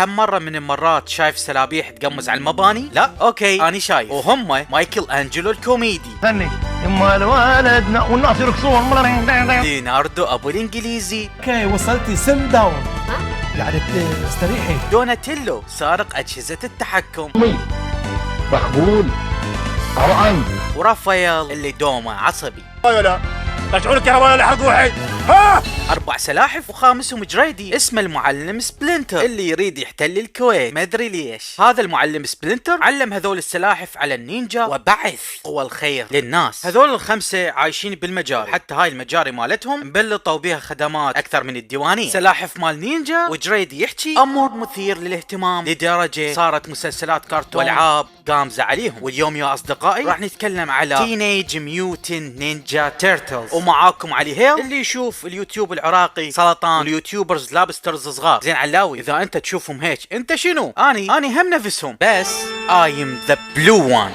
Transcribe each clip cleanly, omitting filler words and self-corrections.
كم مرة من المرات شايف سلابيح تقمز على المباني؟ لا اوكي اني شايف، وهم مايكل انجلو الكوميدي، ثني يما الولد والناس يرقصون، ليوناردو ابو الانجليزي، اوكي وصلتي سم داون قاعدة استريحي، دوناتيلو سارق اجهزة التحكم، مقبول طبعا، ورافائيل اللي دومه عصبي. لا رجعوا الكهرباء لحق واحد. ها 4 سلاحف وخامسهم جريدي اسمه المعلم سبلنتر اللي يريد يحتل الكويت، ما ادري ليش. هذا المعلم سبلنتر علم هذول السلاحف على النينجا وبعث قوى الخير للناس. هذول الخمسة عايشين بالمجاري، حتى هاي المجاري مالتهم مبلطوا بيها خدمات اكثر من الديوانية. سلاحف مال نينجا وجريدي يحكي امور مثير للاهتمام لدرجة صارت مسلسلات كرتون والعاب قامزة عليهم. واليوم يا اصدقائي راح نتكلم على تينيج ميوتن نينجا تيرتلز، ومعاكم علي هيل اللي يشوف اليوتيوب العراقي سلطان واليوتيوبرز لابسترز صغار. زين علاوي اذا انت تشوفهم هيك انت شنو؟ اني هم نفسهم، بس I am the blue one.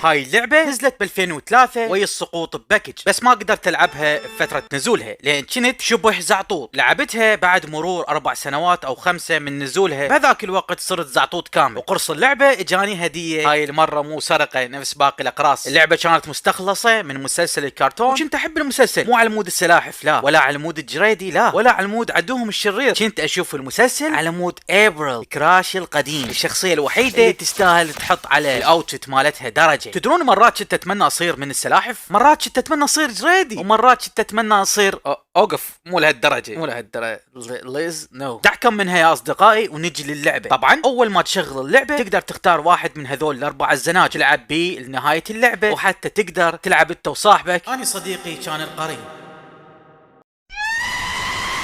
هاي اللعبة نزلت ب 2003 وهي السقوط بباكج، بس ما قدرت العبها بفترة نزولها لان كنت شبه زعطوط. لعبتها بعد مرور 4 سنوات او 5 من نزولها، بهذاك الوقت صرت زعطوط كامل. وقرص اللعبة اجاني هدية، هاي المرة مو سرقة نفس باقي الاقراص. اللعبة كانت مستخلصة من مسلسل الكرتون، وكنت احب المسلسل، مو على مود السلاحف لا، ولا على مود الجريدي لا، ولا على مود عدوهم الشرير. كنت اشوف المسلسل على مود ابريل كراش القديم، الشخصية الوحيدة اللي تستاهل تحط على الاوتفيت مالتها درجة. تدرون مرات كنت اتمنى اصير من السلاحف، مرات كنت اتمنى اصير جريدي، ومرات كنت اتمنى اصير اوقف مو لهالدرجه ليز نو. دعكم منها يا اصدقائي ونجي للعبه. طبعا اول ما تشغل اللعبه تقدر تختار واحد من هذول الاربع الزناج تلعب بيه لنهايه اللعبه، وحتى تقدر تلعب انت وصاحبك. انا صديقي كان القرين.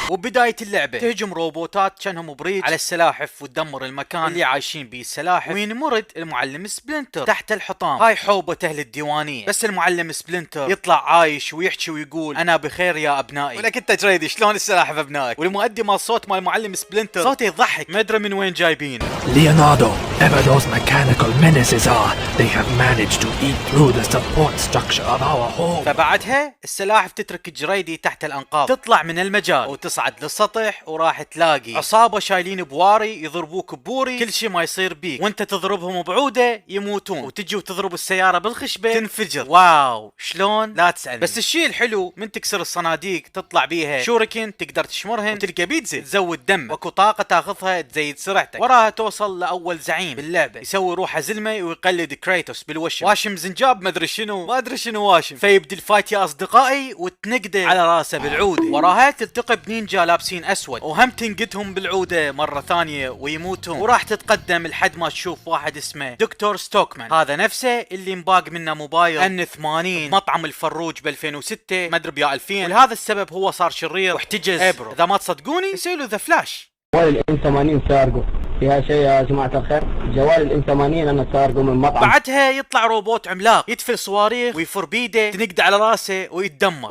وبداية اللعبة تهجم روبوتات كانهم بريد على السلاحف وتدمر المكان اللي عايشين بيه السلاحف، وينمرد المعلم سبلنتر تحت الحطام. هاي حوبة اهل الديوانية، بس المعلم سبلنتر يطلع عايش ويحكي ويقول انا بخير يا ابنائي. ولك انت جريدي شلون السلاحف ابنائك؟ والمؤدي مال الصوت مال المعلم سبلنتر صوته يضحك، ما ادري من وين جايبين. Leonardo, ever those mechanical menaces are, they have managed to eat through the support structure of our home. فبعدها السلاحف تترك جريدي تحت الانقاض، تطلع من المجال وتصعد للسطح، وراح تلاقي عصابة شايلين بواري يضربوك ببوري، كل شي ما يصير بيك، وانت تضربهم بعودة يموتون، وتجي وتضرب السيارة بالخشبة تنفجر. واو شلون لا تسألني. بس الشي الحلو من تكسر الصناديق تطلع بيها شوريكن، تقدر تشمرهن وتلقى بيتزا تزود دم، واكو طاقة تاخذها تزيد سرعتك. وراها توصل لاول زعيم باللعبة يسوي روحه زلمة ويقلد كريتوس بالوشم، واشم زنجاب ما ادري شنو واشم. فيبدي الفايت يا اصدقائي وتنقده على راسه بالعودة. وراها تلتقي بنينجا لابسين اسود، وهم تنقدهم بالعودة مرة ثانية ويموتون. وراح تتقدم لحد ما تشوف واحد اسمه دكتور ستوكمان، هذا نفسه اللي مباق منه موبايل N80 مطعم الفروج ب 2006 ما ادري بيا 2000، ولهذا السبب هو صار شرير واحتجز ابرو. اذا ما تصدقوني يسوي له ذا فلاش. جوال الام 80 سارقه فيها شيء يا جماعة الخير، جوال الام 80 انا سارقه من مطعم. بعدها يطلع روبوت عملاق يدفل صواريخ ويفر بيده، تنقد على راسه ويتدمر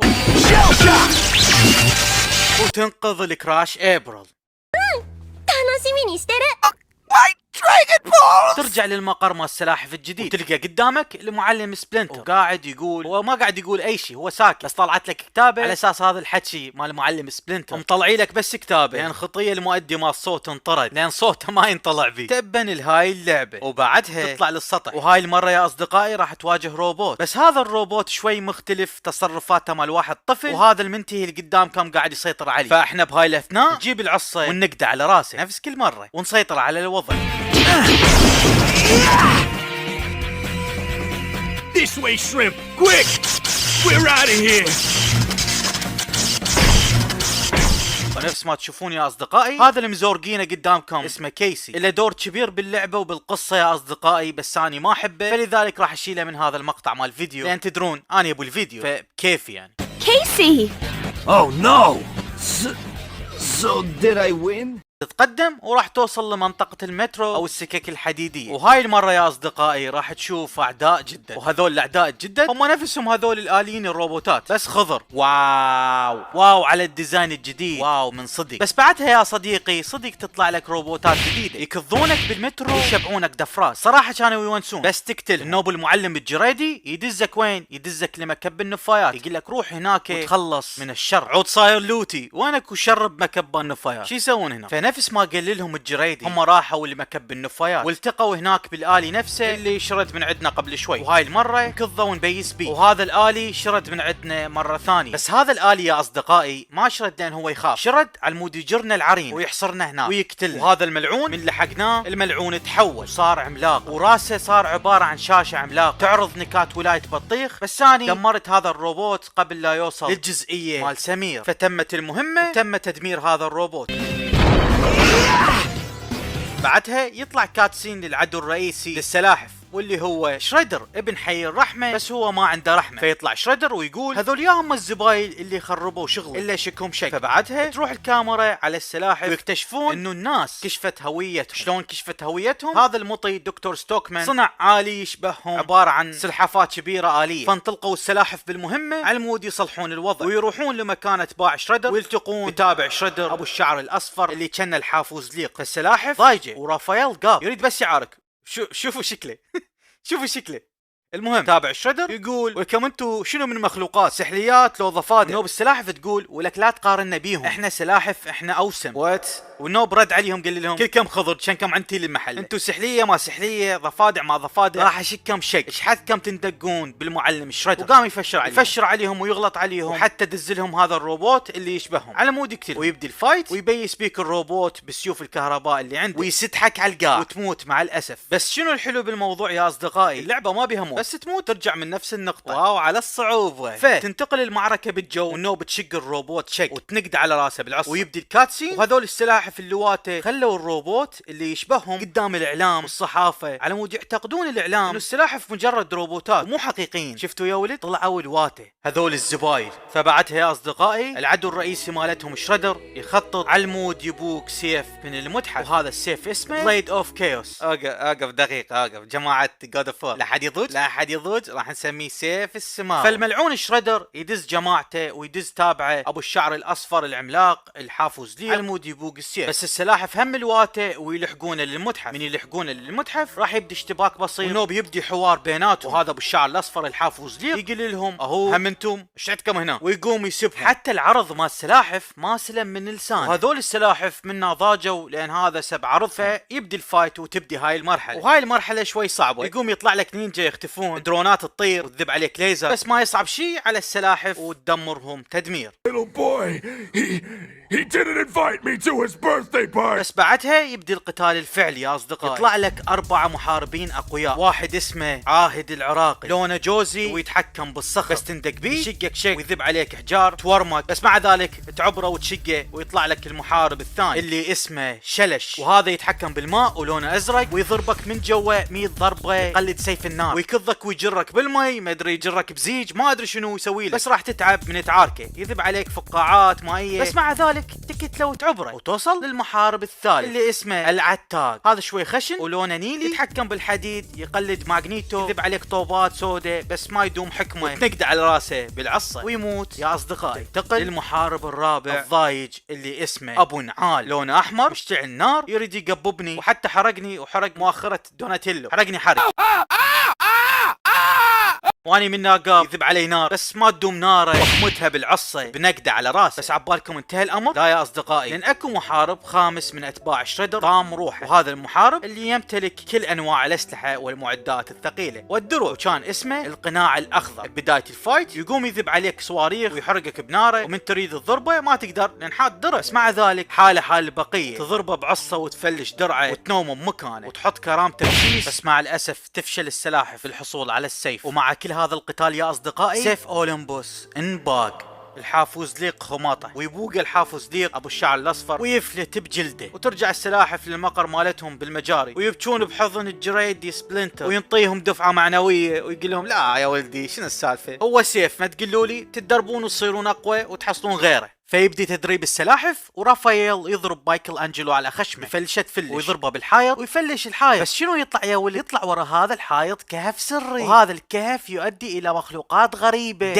وتنقذ الكراش ابريل. ترجع للمقر مال السلاحف الجديد، وتلقى قدامك المعلم سبلنتر وقاعد يقول، هو ما قاعد يقول اي شيء، هو ساكت، بس طلعت لك كتابه على اساس هذا الحكي مال المعلم سبلنتر، ومطلعي لك بس كتابه لان خطيه المؤدي مال الصوت انطرد لان صوته ما ينطلع بيه. تبا لهاي اللعبه، وبعدها تطلع للسطح، وهاي المره يا اصدقائي راح تواجه روبوت، بس هذا الروبوت شوي مختلف تصرفاته مال واحد طفل، وهذا المنتهي اللي قدام كان قاعد يسيطر عليه. فاحنا بهاي الاثناء نجيب العصا وننقده على راسه نفس كل مره ونسيطر على الوضع. This way, shrimp! Quick! We're out of here! ونفس ما تشوفون يا اصدقائي، هذا المزورقينه قدامكم اسمه كيسي، له دور كبير باللعبه وبالقصه يا اصدقائي، بس اني ما احبه، فلذلك راح اشيله من هذا المقطع مال الفيديو، لان تدرون اني ابو الفيديو فكيفي يعني. Casey! Oh no! So did I win? تتقدم وراح توصل لمنطقة المترو او السكك الحديدية. وهاي المرة يا اصدقائي راح تشوف اعداء جدا، وهذول الاعداء جدا هم نفسهم هذول الاليين الروبوتات بس خضر. واو واو على الديزاين الجديد، واو من صدق. بس بعدها يا صديقي صدق تطلع لك روبوتات جديدة يكضونك بالمترو ويشبعونك دفرات. صراحة كانوا يونسون. بس تقتل النوب المعلم الجريدي يدزك وين؟ يدزك لمكب النفايات، يقول لك روح هناك وتخلص من الشر. عود صاير لوتي وينك وشرب مكب النفايات. شو يسوون هنا؟ فنفس ما قال لهم الجريدي هم راحوا لمكب النفايات والتقوا هناك بالآلي نفسه اللي شرد من عندنا قبل شوي، وهاي المرة كضوا نبيس بيه. وهذا الآلي شرد من عندنا مرة ثانية. بس هذا الآلي يا أصدقائي ما شرد لأن هو يخاف، شرد على المود يجرنا العرين ويحصرنا هناك ويقتلنا. وهذا الملعون من لحقناه الملعون تحول صار عملاق، وراسه صار عبارة عن شاشة عملاق تعرض نكات ولاية بطيخ. بس ثاني دمرت هذا الروبوت قبل لا يوصل للجزئية مال سمير، فتمت المهمة وتم تدمير هذا الروبوت. بعدها يطلع كاتسين للعدو الرئيسي للسلاحف واللي هو شريدر ابن حي الرحمة، بس هو ما عنده رحمة. فيطلع شريدر ويقول هذول يا هم الزبايل اللي خربوا شغل الا شكهم شك. فبعدها تروح الكاميرا على السلاحف ويكتشفون انه الناس كشفت هويتهم. شلون كشفت هويتهم؟ هذا المطي دكتور ستوكمان صنع آلي يشبههم، عبارة عن سلحفات كبيرة آلية. فانطلقوا السلاحف بالمهمة على المود يصلحون الوضع ويروحون لمكان اتباع شريدر ويلتقون بتابع شريدر ابو الشعر الاصفر اللي كان الحافوز ليق. فالسلاحف ضايجة ورافائيل قاب يريد بس يعارك. شوفوا شكله شوفوا شكله. المهم تابع شريدر يقول ولكم انتو شنو من مخلوقات سحليات لو ضفادع. نوب السلاحف تقول ولك لا تقارنا بيهم، احنا سلاحف احنا اوسم. وات؟ والنوب رد عليهم قال لهم كلكم خضر كان كم عنتي للمحل، انتو سحليه ما سحليه ضفادع ما ضفادع، راح اشكم شك ايش حدكم تندقون بالمعلم شريدر. وقام يفشر عليهم ويغلط عليهم وحتى دزلهم هذا الروبوت اللي يشبههم على مود يقتل. ويبدي الفايت ويبيس بيك الروبوت بالسيوف الكهرباء اللي عنده ويسدحك على القاع وتموت مع الاسف. بس شنو الحلو بالموضوع يا اصدقائي؟ اللعبه ما بيها موت، بس تموت ترجع من نفس النقطه. واو على الصعوبه. فتنتقل المعركه بالجو والنوب تشق الروبوت شق وتنقد على راسه بالعصا. ويبدي الكاتسين وهذول السلاحف اللواته خلوا الروبوت اللي يشبههم قدام الاعلام والصحافه على مود يعتقدون الاعلام انه السلاحف مجرد روبوتات ومو حقيقيين. شفتوا يا ولد؟ طلعوا الواته هذول الزبايل. فبعدها يا اصدقائي العدو الرئيسي مالتهم شريدر يخطط على المود يبوك سيف من المتحف، وهذا السيف اسمه بليد اوف كايوس. اوقف دقيقه اوقف جماعه جود اوف وور، لا احد يضوج راح نسميه سيف السماء. فالملعون شريدر يدز جماعته ويدز تابعه ابو الشعر الاصفر العملاق الحافظ لي على المود يبوق السيف. بس السلاحف هم الواته ويلحقونه للمتحف. من يلحقونه للمتحف راح يبدي اشتباك بسيط ونوب يبدي حوار بيناتهم. وهذا ابو الشعر الاصفر الحافظ لي يقول لهم اهو هم انتم ايش عندكم هنا، ويقوم يسبهم. حتى العرض مال السلاحف ما سلم من لسان، وهذول السلاحف منا ضاجوا لان هذا سب عرض. فيبدي الفايت وتبدي هاي المرحله، وهاي المرحله شوي صعبه. يقوم يطلع لك نينجا يختفون، درونات تطير وتذب عليك ليزر، بس ما يصعب شيء على السلاحف وتدمرهم تدمير. Little boy, he didn't invite me to his birthday party. بس بعدها يبدي القتال الفعلي يا اصدقائي. يطلع لك 4 محاربين اقوياء، واحد اسمه عاهد العراقي لونه جوزي ويتحكم بالصخر، بس تندق بيه يشقك شق ويذب عليك حجار تورمك، بس مع ذلك تعبره وتشقه. ويطلع لك المحارب الثاني اللي اسمه شلش، وهذا يتحكم بالماء ولونه ازرق ويضربك من جوا 100 ضربه يقلد سيف النار، ويكضك ويجرك بالمي، ما ادري يجرك بزيج، ما ادري شنو يسوي لك، بس راح تتعب من تعاركه. يذب عليك فقاعات مائيه، بس مع ذلك تقتله وتعبره. وتوصل للمحارب الثالث اللي اسمه العتاق، هذا شوي خشن ولونه نيلي يتحكم بالحديد يقلد ماغنيتو، يذب عليك طوبات سوداء بس ما يدوم حكمه، تنقد على راسه بالعصا ويموت يا اصدقائي. ينتقل للمحارب الرابع الضايج اللي اسمه ابو نعال لونه احمر مشتعل نار يريد يقببني، وحتى حرقني وحرق مؤخره دوناتيلو، حرقني حرق واني من ناقاب يذب علي نار، بس ما تدوم ناره وحمتها بالعصا بنقده على راسه. بس عبالكم انتهى الامر؟ لا يا اصدقائي، لان اكو محارب خامس من اتباع شريدر طام روحه، وهذا المحارب اللي يمتلك كل انواع الاسلحه والمعدات الثقيله والدروع، وكان اسمه القناع الاخضر. ببدايه الفايت يقوم يذب عليك صواريخ ويحرقك بناره، ومن تريد الضربه ما تقدر لان حاد درع، بس مع ذلك حاله حال البقيه، تضربه بعصا وتفلش درعه وتنومه بمكانه وتحط كرامته بشيش. بس مع الاسف تفشل السلاحف في الحصول على السيف. ومع كل هذا القتال يا اصدقائي سيف اولمبوس انباق الحافوز ليق خماطه، ويبوق الحافوز ليق ابو الشعر الاصفر ويفلت بجلده، وترجع السلاحف للمقر مالتهم بالمجاري ويبكون بحضن الجريدي سبلنتر وينطيهم دفعه معنويه ويقول لهم لا يا ولدي شنو السالفه، هو سيف ما تقولوا لي تتدربون وتصيرون اقوى وتحصلون غيره. فيبدي تدريب السلاحف، ورافائيل يضرب مايكل انجلو على خشمه بفلشة فلش ويضربه بالحائط ويفلش الحائط. بس شنو يطلع يا ولد؟ يطلع ورا هذا الحائط كهف سري، وهذا الكهف يؤدي الى مخلوقات غريبة.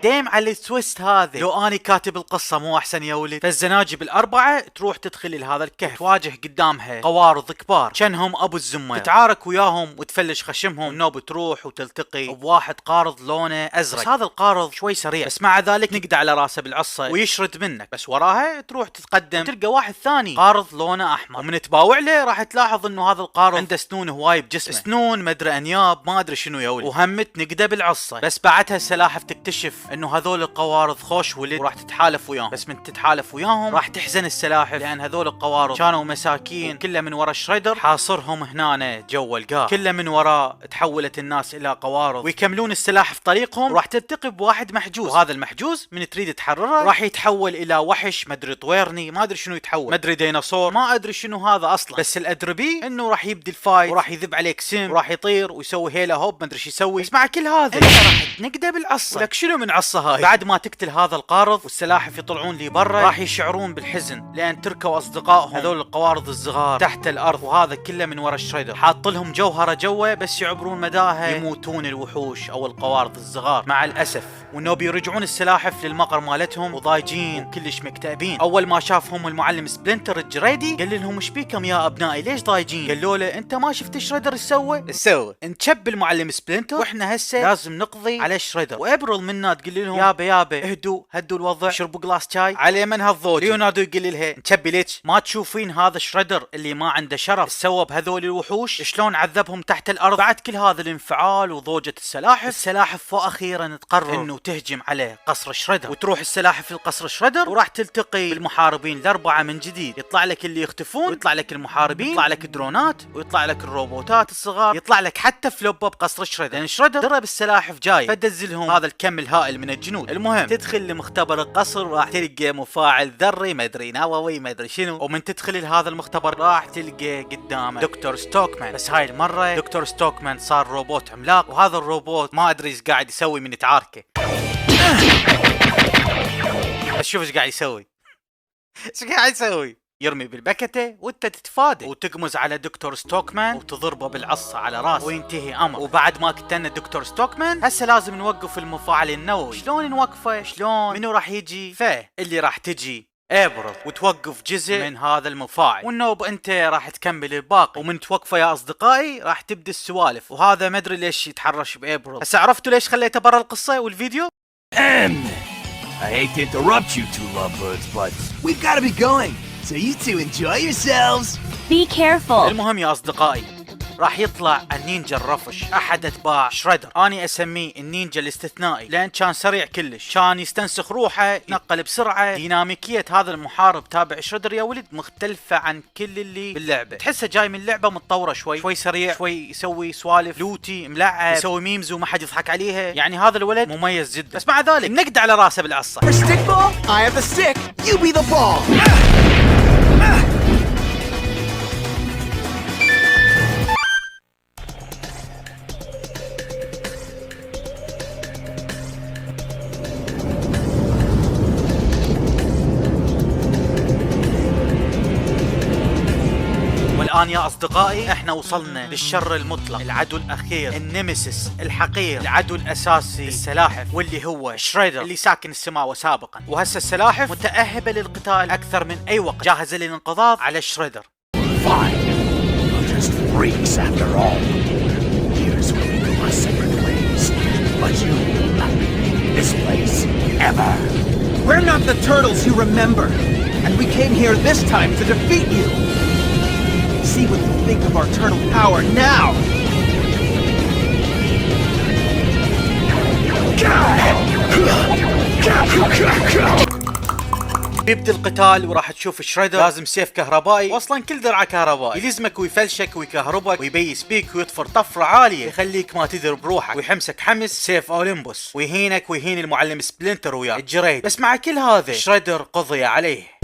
ديم على التويست هذا. لو اني كاتب القصة مو احسن يا ولد؟ فالزناجب الاربعة تروح تدخل لهذا الكهف، تواجه قدامها قوارض كبار كانهم ابو الزمة، تتعارك وياهم وتفلش خشمهم. النوب تروح وتلتقي بواحد قارض لونه ازرق، بس هذا القارض شوي سريع، بس مع ذلك نقدر على راسه بالعصا ويشرد منك. بس وراها تروح تتقدم تلقى واحد ثاني قارض لونه احمر، ومن تباوع له راح تلاحظ انه هذا القارض عنده سنون هواي بجسمه، سنون ما ادري انياب ما ادري شنو يا ولد، وهمت نقده بالعصا. بس بعدها السلاحف تكتشف انه هذول القوارض خوش ولد وراح تتحالف وياهم. بس من تتحالف وياهم راح تحزن السلاحف، لان هذول القوارض كانوا مساكين، كله من ورا شريدر حاصرهم هنا جوا القاع، كله من وراه تحولت الناس الى قوارض. ويكملون السلاحف طريقهم، وراح تلتقي بواحد محجوز، وهذا المحجوز من تريد تحرره راح يتحول الى وحش ما ادري طويرني ما ادري شنو يتحول، ما ادري ديناصور ما ادري شنو هذا اصلا. بس الادري بيه انه راح يبدي الفايت وراح يذب عليك سم وراح يطير ويسوي هيلا هوب ما ادري شو يسوي. بس مع كل هذا انت راح تنقده بالعصا. لك شنو من عصا هاي؟ بعد ما تقتل هذا القارض والسلاحف يطلعون لي برا، راح يشعرون بالحزن لان تركوا اصدقائهم هذول القوارض الصغار تحت الارض، وهذا كله من ورا الشريدر حاط لهم جوهره جوا، بس يعبرون مداها يموتون الوحوش او القوارض الصغار مع الاسف. وانه بيرجعون السلاحف للمقر مالتهم وضايجين وكلش مكتئبين. اول ما شافهم المعلم سبلنتر الجريدي قال لهم ايش بيكم يا ابنائي ليش ضايجين؟ قالوا له انت ما شفت شريدر سوى انشب المعلم سبلنتر، واحنا هسه لازم نقضي على شريدر. وابرل منا تقول لهم يابا هدوا الوضع، شربوا جلاس شاي على من هالضوج. ليوناردو يقول لها نشبي ليش ما تشوفين هذا شريدر اللي ما عنده شرف سوى بهذول الوحوش شلون عذبهم تحت الارض؟ بعد كل هذا الانفعال وضوجة السلاحف واخيرا تقرر انه تهجم على قصر شريدر، وتروح السلاحف لقصر شريدر وراح تلتقي بالمحاربين الاربعه من جديد. يطلع لك اللي يختفون، ويطلع لك المحاربين، يطلع لك الدرونات، ويطلع لك الروبوتات الصغار، يطلع لك حتى فلوبه بقصر شريدر، لان شريدر درب السلاحف جاي فدزلهم هذا الكم الهائل من الجنود. المهم تدخل لمختبر القصر راح تلقى مفاعل ذري ما ادري نووي ما ادري شنو، ومن تدخل لهذا المختبر راح تلقى قدامك دكتور ستوكمان. بس هاي المره دكتور ستوكمان صار روبوت عملاق، وهذا الروبوت ما ادري ايش قاعد يسوي من تعاركه. بس شوف ايش قاعد يسوي ايش قاعد يسوي، يرمي بالبكته وانت تتفادى وتقمز على دكتور ستوكمان وتضربه بالعصا على راسه وينتهي امر. وبعد ما قتلنا دكتور ستوكمان هسه لازم نوقف المفاعل النووي. شلون نوقفه؟ شلون؟ منو راح يجي؟ اللي راح تجي ابرل وتوقف جزء من هذا المفاعل، والنوب انت راح تكمل الباقي. ومن توقفه يا اصدقائي راح تبدا السوالف. وهذا ما ادري ليش يتحرش بابرل. هسه عرفتوا ليش خليته برا القصه والفيديو؟ I hate to interrupt you two lovebirds, but we've got to be going. So you two enjoy yourselves. Be careful. المهم يا أصدقائي راح يطلع النينجا الرفش أحد أتباع شريدر. أنا أسميه النينجا الاستثنائي لأن كان سريع كلش، كان يستنسخ روحه، يتنقل بسرعة. ديناميكية هذا المحارب تابع شريدر يا ولد مختلفة عن كل اللي باللعبة. تحسه جاي من لعبة متطورة شوي سريع، شوي يسوي سوالف لوتي ملعب، يسوي ميمز وما حد يضحك عليها. يعني هذا الولد مميز جدا. بس مع ذلك نقد على راسه بالعصا. For stickball, I have the stick. You be the ball. والآن يا أصدقائي احنا وصلنا للشر المطلق، العدو الأخير، النيمسيس الحقير، العدو الأساسي السلاحف، واللي هو شريدر اللي ساكن السماوة سابقا. وهسه السلاحف متأهبة للقتال أكثر من أي وقت، جاهزة للانقضاض على شريدر. Fine. We're just freaks after all. Here's where we go our separate ways. But you, this place, ever. We're not the turtles you remember, and we came here this time to defeat you. See what you think of our turtle power now. بيبدأ القتال وراح تشوف شريدر لازم سيف كهربائي، واصلا كل درعه كهربائي، يلزمك ويفلشك ويكهربك ويبيس بيك ويطفر طفره عاليه يخليك ما تدري بروحك، ويحمسك حمس سيف اولمبوس، ويهينك ويهين المعلم سبلنتر وياه الجريد. بس مع كل هذا شريدر قضي عليه.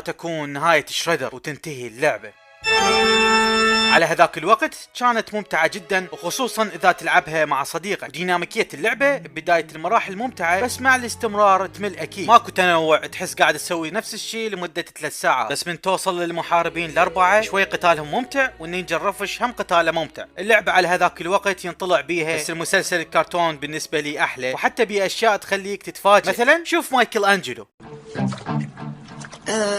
تكون نهاية شريدر وتنتهي اللعبة. على هذاك الوقت كانت ممتعة جدا، وخصوصا اذا تلعبها مع صديقك. ديناميكية اللعبة بداية المراحل ممتعة، بس مع الاستمرار تمل اكيد. ماكو تنوع، تحس قاعد تسوي نفس الشيء لمدة 3 ساعات. بس من توصل للمحاربين الاربعة شوي قتالهم ممتع، والنينجا الرفش هم قتاله ممتع. اللعبة على هذاك الوقت ينطلع بيها، بس المسلسل الكرتون بالنسبة لي احلى، وحتى باشياء تخليك تتفاجئ. مثلا شوف مايكل انجلو.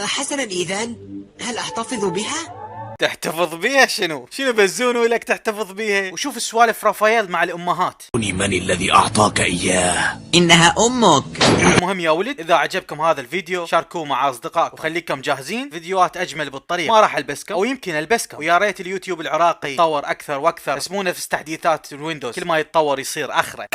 حسنا إذن هل أحتفظ بها؟ تحتفظ بيها؟ شنو بزونو لك تحتفظ بيها؟ وشوف السوالف رافائيل مع الامهات. من الذي أعطاك إياه؟ إنها أمك. المهم يا ولد، اذا عجبكم هذا الفيديو شاركوه مع اصدقائكم، وخليكم جاهزين فيديوهات اجمل بالطريقه. ما راح البسكم، او يمكن البسكم، ويا ريت اليوتيوب العراقي يتطور اكثر واكثر. اسمونا في تحديثات الويندوز، كل ما يتطور يصير اخرى.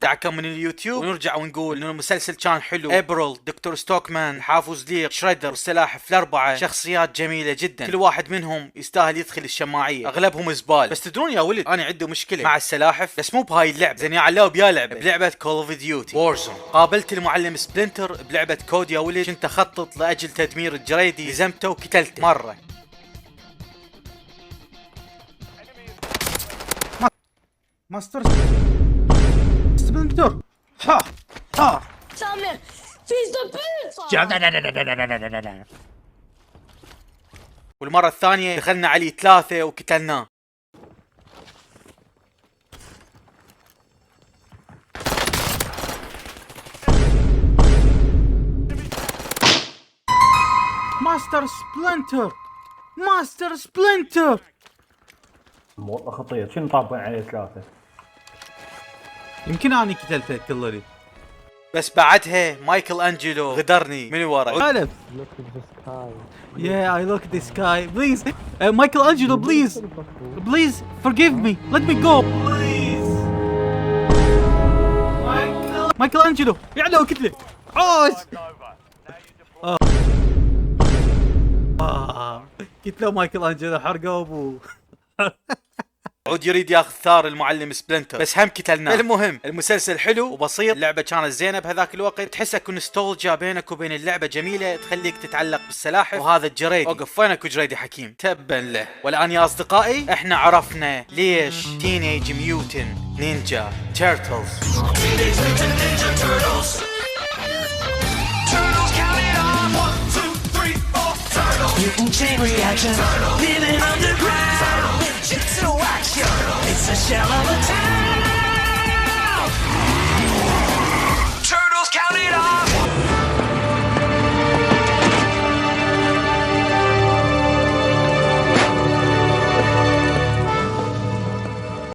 دعكم من اليوتيوب، ونرجع ونقول انه المسلسل كان حلو. ابرل، دكتور ستوكمان، حافظ ليق، شريدر، والسلاحف الاربعه شخصيات جميله جدا. كل واحد منهم يستاهل يدخل الشماعيه، اغلبهم زبال. بس تدرون يا ولد، انا عندي مشكله مع السلاحف، بس مو بهاي اللعبه. زين يا علاو، بيا لعبه بلعبه كول اوف ديوتي وورزون. قابلت المعلم سبلنتر بلعبه كود يا ولد. كنت اخطط لاجل تدمير الجريدي، لزمته وقتلته مره. ماستر سبلنتر، ها والمرة الثانية دخلنا عليه 3 وقتلناه. ماستر سبلنتر والله خطير. شنو طابقين عليه 3؟ يمكن اني قتلته كلري. بس بعدها مايكل انجلو غدرني من ورا. عالم. Yeah, I look at the sky. Please, Michael Angelo, please forgive me. Let me go, please. Michael Angelo, يعلو كتله. عوش. قتلوا مايكل انجلو، حرقوا ابوه. عود يريد ياخذ ثار المعلم سبلنتر، بس هم قتلناه. المهم المسلسل حلو وبسيط، اللعبه كانت زينه بهذاك الوقت، تحسك نوستالجيا بينك وبين اللعبه جميله، تخليك تتعلق بالسلاحف. وهذا الجريدي، اوقف وينك جريدي حكيم، تبا له. والان يا اصدقائي، احنا عرفنا ليش تينيج ميوتن نينجا تيرتلز Mutant chain reaction, living underground. Ninjutsu action, it's a shell of a town. Turtles count it off.